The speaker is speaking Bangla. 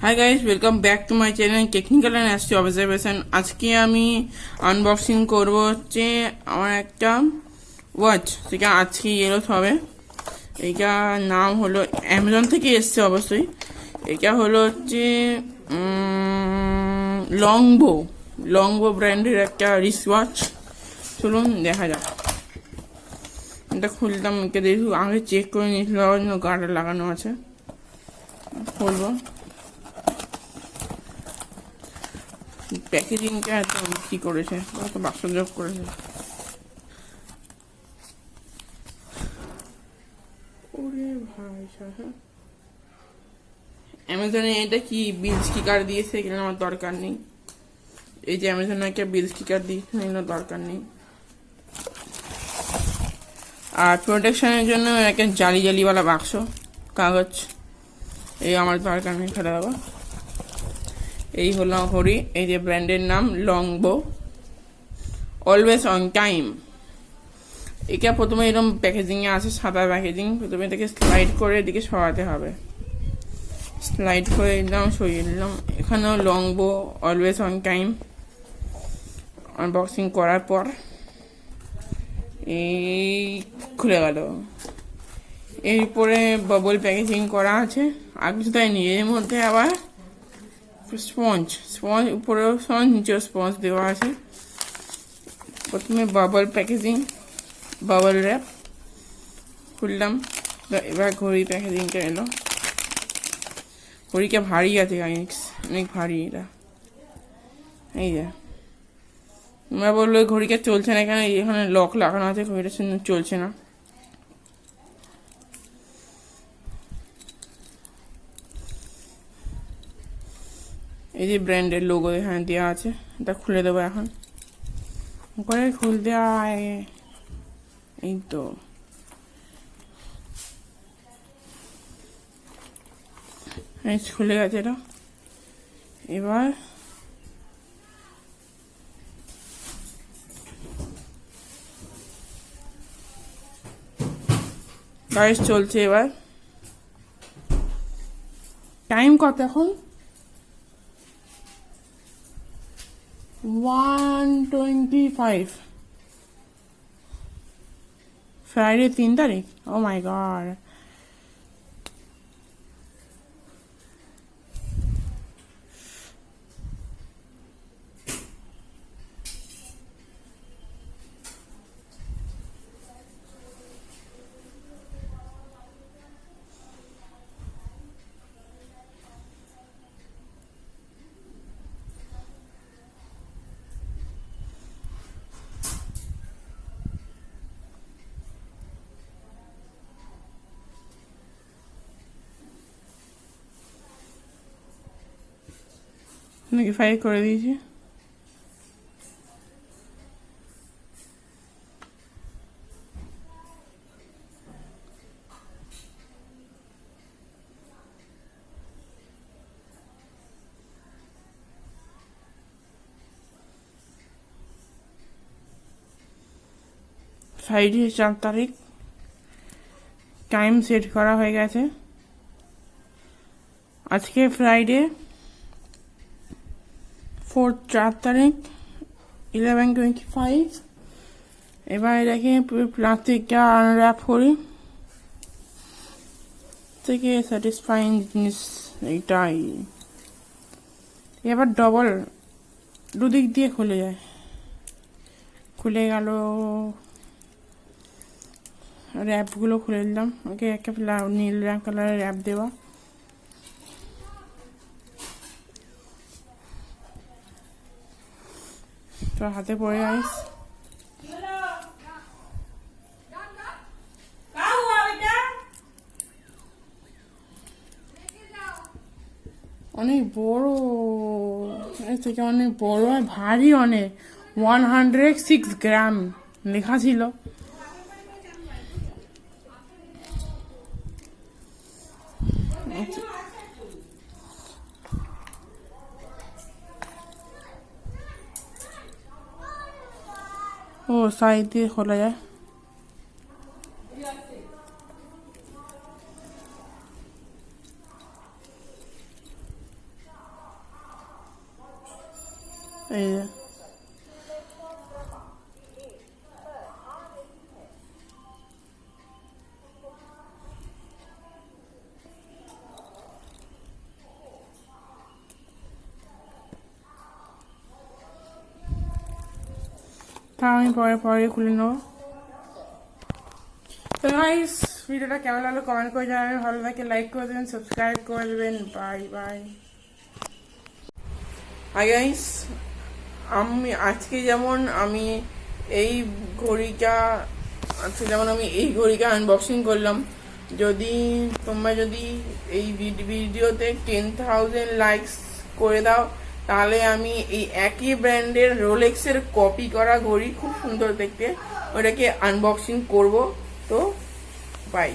Hi guys, welcome back to my channel technical and astro observation. আজকে আমি আনবক্সিং করব হচ্ছে আমার একটা ওয়াচ, যেটা আজকে এলো হবে। এইটার নাম হলো, অ্যামাজন থেকে এসছে অবশ্যই। এটা হলো হচ্ছে লংবো ব্র্যান্ডের একটা রিস্ট ওয়াচ। চলুন দেখা যাক। এটা খুলতাম, এটা দেখি আগে চেক করে নিয়েছিল, গার্ড লাগানো আছে। খুলবো। প্যাকেজিংটা এত কি করেছে, কত বাক্স যোগ করেছে। ওরে ভাই সাহেব, অ্যামাজনে এটা কি বিল স্টিকার দিয়েছে, এগুলো আমার দরকার নেই। এই যে অ্যামাজনে একটা বিল স্টিকার দিয়েছে, এগুলো দরকার নেই। আর প্রোটেকশনের জন্য একটা জালিওয়ালা বাক্স, কাগজ, এই আমার দরকার নেই, ফেলে দেবো। এই হলো ঘড়ি, এই যে ব্র্যান্ডের নাম লংবো, অলওয়েজ অন টাইম। এটা প্রথমে এরকম প্যাকেজিংয়ে আছে, সাদা প্যাকেজিং। প্রথমে এটাকে স্লাইড করে এদিকে সরাতে হবে। স্লাইড করে দিলাম, সরিয়ে দিলাম। এখানেও লংবো অলওয়েজ অন টাইম। আনবক্সিং করার পর এই খুলে গেল। এরপরে বাবল প্যাকেজিং করা আছে, আগে তাই নিয়ে এর মধ্যে আবার স্পঞ্জ, উপরেও স্পঞ্জ, নিচেও স্পঞ্জ দেওয়া আছে। প্রথমে বাবল প্যাকেজিং, বাবল র্যাপ খুললাম। এবার ঘড়ি প্যাকেজিংটা এলো। ঘড়িটা ভারী আছে, অনেক ভারী এটা। এই যে তোমরা বললো ঘড়িটা চলছে না, এখানে লক লাগানো আছে, ঘড়িটা চলছে না। এই যে ব্র্যান্ডের লোগো এখানে দেওয়া আছে, এটা খুলে দেবো এখন। করে খুলতে আয়, এই তো। খুলে গেছে এটা। এবার গাইস চলছে। এবার টাইম কত এখন? 1:25, ফ্রাইডে 3 তারিখ। ও মাই গড। নাকি ফ্রাই করে দিয়েছি। ফ্রাইডে 4 তারিখ, টাইম সেট করা হয়ে গেছে। আজকে ফ্রাইডে 4 তারিখ 11:25। এবার এটাকে প্লাস্টিকটা আনর্যাপ করি। থেকে স্যাটিসফাইং জিনিস এইটাই। এবার ডবল দুদিক দিয়ে খুলে যায়। খুলে গেল, র্যাপগুলো খুলে দিলাম। ওকে একটা নীল কালারের র্যাপ দেওয়া। তো হাতে পড়ে আইস। অনেক বড়, এর থেকে অনেক বড় আর ভারী অনেক। 106 গ্রাম লেখা ছিল। ও সাইড দিয়ে খোলা যায়। এই যে তা আমি পরে পরে খুলে নেবো। তো গাইস ভিডিওটা কেমন লাগলো কমেন্ট করে জানাবেন, ভালো লাগে লাইক করে দেবেন, সাবস্ক্রাইব করে দেবেন। Bye bye. হাই গাইস, আমি আজকে যেমন আমি এই ঘড়িটা আনবক্সিং করলাম। যদি তোমরা যদি এই ভিডিওতে 10,000 লাইকস করে দাও তাহলে আমি এই একই ব্র্যান্ডের রোলেক্সের কপি করা ঘড়ি, খুব সুন্দর দেখতে, ওটাকে আনবক্সিং করব। তো বাই।